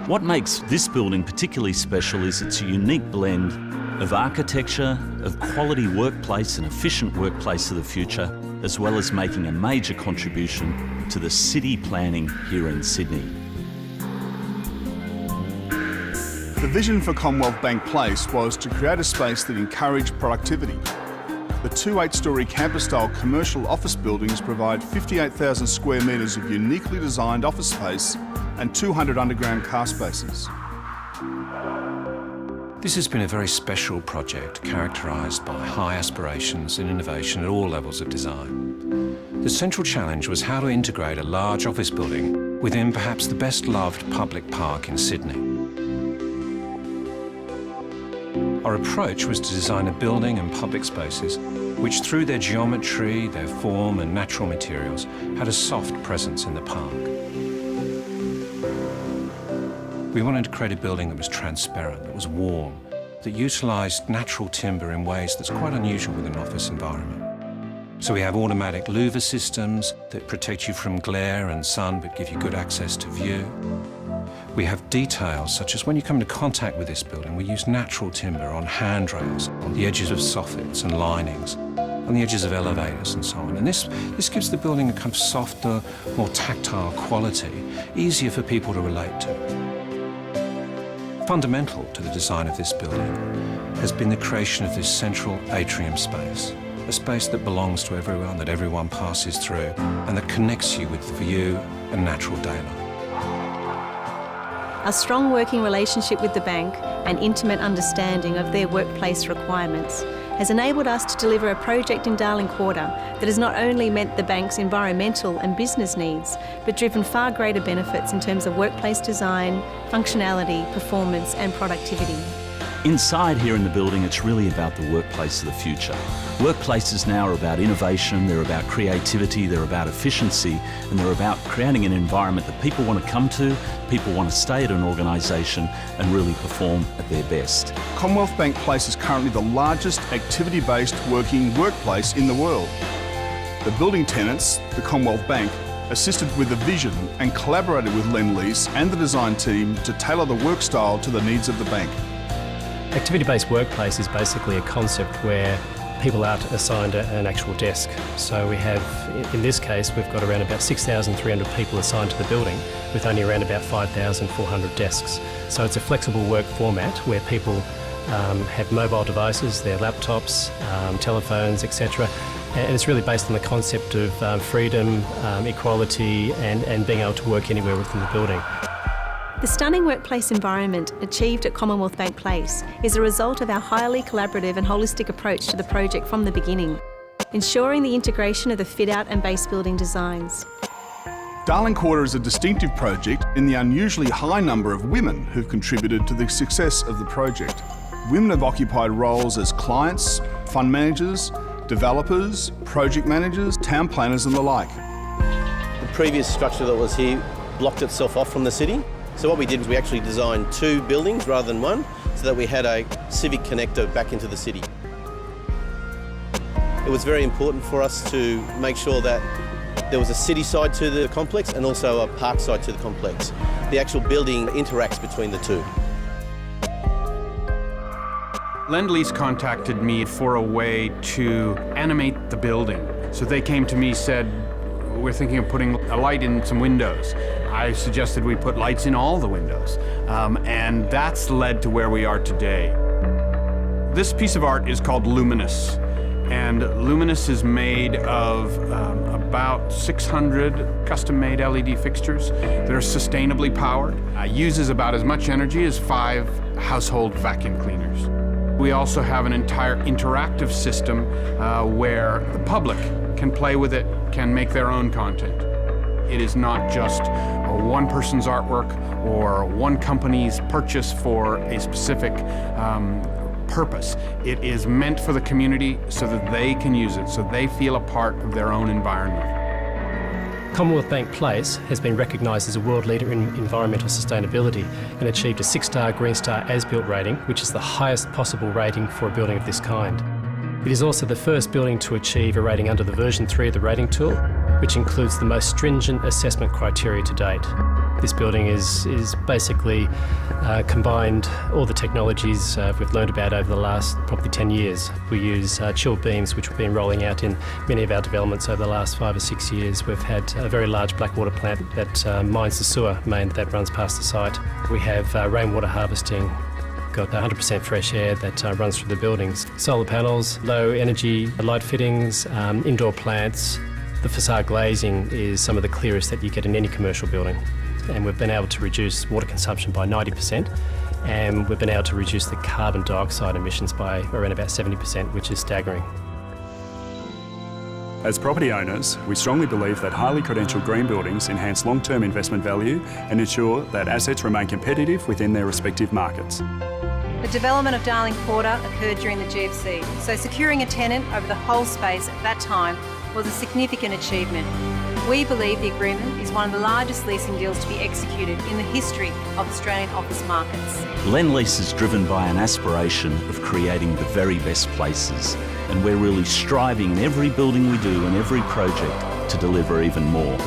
What makes this building particularly special is its unique blend of architecture, of quality workplace and efficient workplace of the future, as well as making a major contribution to the city planning here in Sydney. The vision for Commonwealth Bank Place was to create a space that encouraged productivity. The two 8-storey campus-style commercial office buildings provide 58,000 square metres of uniquely designed office space and 200 underground car spaces. This has been a very special project characterised by high aspirations and innovation at all levels of design. The central challenge was how to integrate a large office building within perhaps the best-loved public park in Sydney. Our approach was to design a building and public spaces which, through their geometry, their form and natural materials, had a soft presence in the park. We wanted to create a building that was transparent, that was warm, that utilised natural timber in ways that's quite unusual with an office environment. So we have automatic louver systems that protect you from glare and sun but give you good access to view. We have details such as when you come into contact with this building, we use natural timber on handrails, on the edges of soffits and linings, on the edges of elevators and so on. And this gives the building a kind of softer, more tactile quality, easier for people to relate to. Fundamental to the design of this building has been the creation of this central atrium space, a space that belongs to everyone, that everyone passes through, and that connects you with view and natural daylight. Our strong working relationship with the bank and intimate understanding of their workplace requirements has enabled us to deliver a project in Darling Quarter that has not only met the bank's environmental and business needs, but driven far greater benefits in terms of workplace design, functionality, performance and productivity. Inside here in the building, it's really about the workplace of the future. Workplaces now are about innovation, they're about creativity, they're about efficiency, and they're about creating an environment that people want to come to, people want to stay at an organisation and really perform at their best. Commonwealth Bank Place is currently the largest activity-based working workplace in the world. The building tenants, the Commonwealth Bank, assisted with the vision and collaborated with Lease and the design team to tailor the work style to the needs of the bank. Activity-based workplace is basically a concept where people aren't assigned an actual desk. So we have, in this case, we've got around about 6,300 people assigned to the building with only around about 5,400 desks. So it's a flexible work format where people have mobile devices, their laptops, telephones, etc. And it's really based on the concept of freedom, equality and being able to work anywhere within the building. The stunning workplace environment achieved at Commonwealth Bank Place is a result of our highly collaborative and holistic approach to the project from the beginning, ensuring the integration of the fit-out and base building designs. Darling Quarter is a distinctive project in the unusually high number of women who've contributed to the success of the project. Women have occupied roles as clients, fund managers, developers, project managers, town planners and the like. The previous structure that was here blocked itself off from the city. So what we did was we actually designed 2 buildings rather than 1, so that we had a civic connector back into the city. It was very important for us to make sure that there was a city side to the complex and also a park side to the complex. The actual building interacts between the two. Lease contacted me for a way to animate the building. So they came to me, said, we're thinking of putting a light in some windows. I suggested we put lights in all the windows, and that's led to where we are today. This piece of art is called Luminous, and Luminous is made of about 600 custom-made LED fixtures that are sustainably powered. Uses about as much energy as 5 household vacuum cleaners. We also have an entire interactive system where the public can play with it, can make their own content. It is not just one person's artwork or one company's purchase for a specific purpose. It is meant for the community so that they can use it, so they feel a part of their own environment. Commonwealth Bank Place has been recognised as a world leader in environmental sustainability and achieved a 6-star Green Star as-built rating, which is the highest possible rating for a building of this kind. It is also the first building to achieve a rating under the version 3 of the rating tool, which includes the most stringent assessment criteria to date. This building is basically combined all the technologies we've learned about over the last probably 10 years. We use chilled beams, which we've been rolling out in many of our developments over the last 5 or 6 years. We've had a very large black water plant that mines the sewer main that runs past the site. We have rainwater harvesting, got 100% fresh air that runs through the buildings. Solar panels, low energy light fittings, indoor plants. The facade glazing is some of the clearest that you get in any commercial building. And we've been able to reduce water consumption by 90%, and we've been able to reduce the carbon dioxide emissions by around about 70%, which is staggering. As property owners, we strongly believe that highly credentialed green buildings enhance long-term investment value and ensure that assets remain competitive within their respective markets. The development of Darling Quarter occurred during the GFC, so securing a tenant over the whole space at that time was a significant achievement. We believe the agreement is one of the largest leasing deals to be executed in the history of Australian office markets. Lease is driven by an aspiration of creating the very best places, and we're really striving in every building we do and every project to deliver even more.